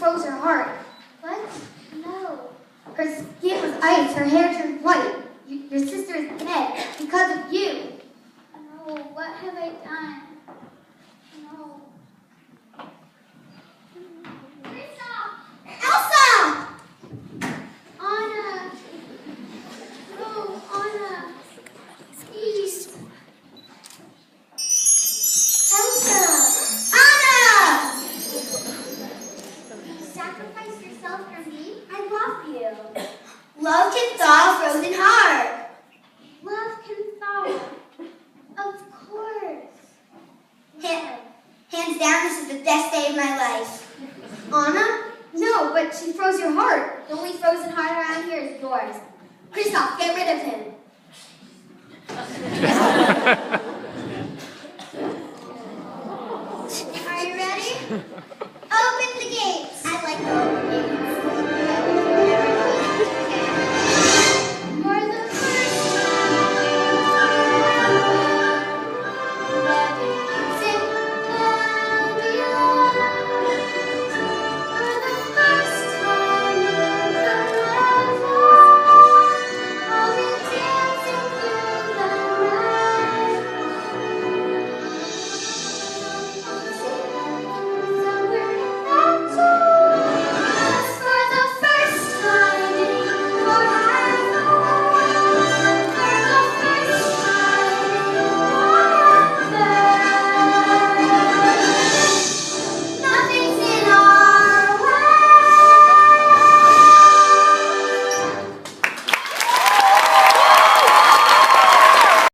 froze her heart. What? No. Her skin was ice, her hair turned white. Your sister is dead because of you. No, what have I done? No. Elsa! Anna! No, Anna! Please. Elsa! Anna! You sacrificed yourself for me? I love you. Love can thaw a frozen heart. Love can thaw. Of course. Hands down, this is the best day of my life. Anna? No, but she froze your heart. The only frozen heart around here is yours. Kristoff, get rid of him.